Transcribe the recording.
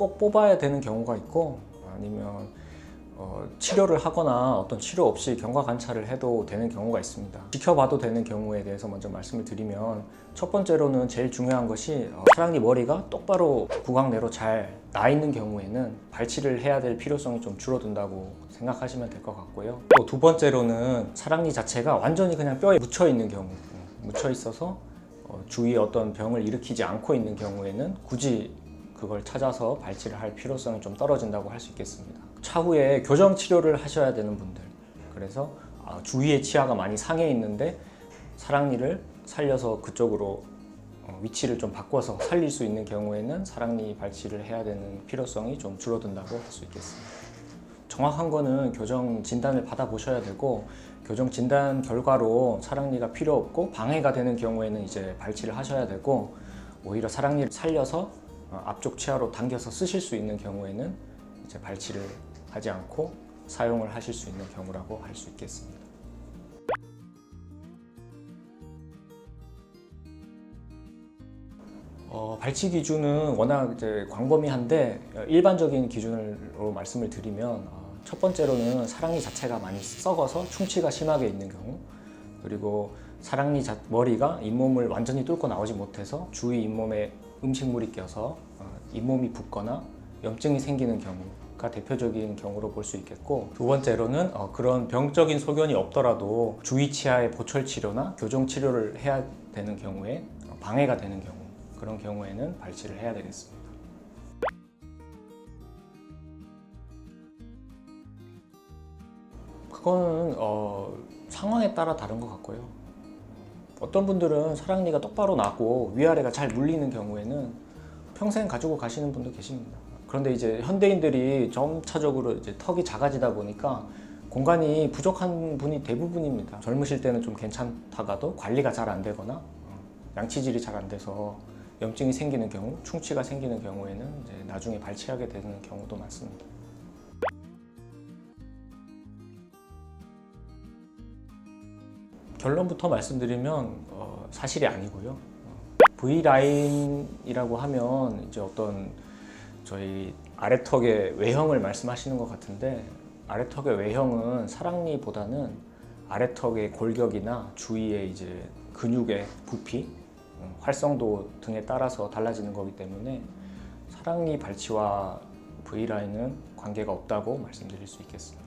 꼭 뽑아야 되는 경우가 있고, 아니면 치료를 하거나 어떤 치료 없이 경과 관찰을 해도 되는 경우가 있습니다. 지켜봐도 되는 경우에 대해서 먼저 말씀을 드리면, 첫 번째로는 제일 중요한 것이 사랑니 머리가 똑바로 구강 내로 잘 나 있는 경우에는 발치를 해야 될 필요성이 좀 줄어든다고 생각하시면 될 것 같고요. 또 두 번째로는 사랑니 자체가 완전히 그냥 뼈에 묻혀 있는 경우, 묻혀 있어서 주위에 어떤 병을 일으키지 않고 있는 경우에는 굳이 그걸 찾아서 발치를 할 필요성이 좀 떨어진다고 할 수 있겠습니다. 차후에 교정 치료를 하셔야 되는 분들, 그래서 주위에 치아가 많이 상해 있는데 사랑니를 살려서 그쪽으로 위치를 좀 바꿔서 살릴 수 있는 경우에는 사랑니 발치를 해야 되는 필요성이 좀 줄어든다고 할 수 있겠습니다. 정확한 거는 교정 진단을 받아 보셔야 되고, 교정 진단 결과로 사랑니가 필요 없고 방해가 되는 경우에는 이제 발치를 하셔야 되고, 오히려 사랑니를 살려서 앞쪽 치아로 당겨서 쓰실 수 있는 경우에는 이제 발치를 하지 않고 사용을 하실 수 있는 경우라고 할 수 있겠습니다. 발치 기준은 워낙 이제 광범위한데, 일반적인 기준으로 말씀을 드리면 첫 번째로는 사랑니 자체가 많이 썩어서 충치가 심하게 있는 경우, 그리고 사랑니 머리가 잇몸을 완전히 뚫고 나오지 못해서 주위 잇몸에 음식물이 껴서 잇몸이 붓거나 염증이 생기는 경우가 대표적인 경우로 볼 수 있겠고, 두 번째로는 그런 병적인 소견이 없더라도 주위 치아의 보철 치료나 교정 치료를 해야 되는 경우에 방해가 되는 경우, 그런 경우에는 발치를 해야 되겠습니다. 그거는 상황에 따라 다른 것 같고요. 어떤 분들은 사랑니가 똑바로 나고 위아래가 잘 물리는 경우에는 평생 가지고 가시는 분도 계십니다. 그런데 이제 현대인들이 점차적으로 이제 턱이 작아지다 보니까 공간이 부족한 분이 대부분입니다. 젊으실 때는 좀 괜찮다가도 관리가 잘 안 되거나 양치질이 잘 안 돼서 염증이 생기는 경우, 충치가 생기는 경우에는 이제 나중에 발치하게 되는 경우도 많습니다. 결론부터 말씀드리면 사실이 아니고요. V라인이라고 하면 이제 어떤 저희 아래턱의 외형을 말씀하시는 것 같은데, 아래턱의 외형은 사랑니보다는 아래턱의 골격이나 주위의 이제 근육의 부피, 활성도 등에 따라서 달라지는 거기 때문에 사랑니 발치와 V라인은 관계가 없다고 말씀드릴 수 있겠습니다.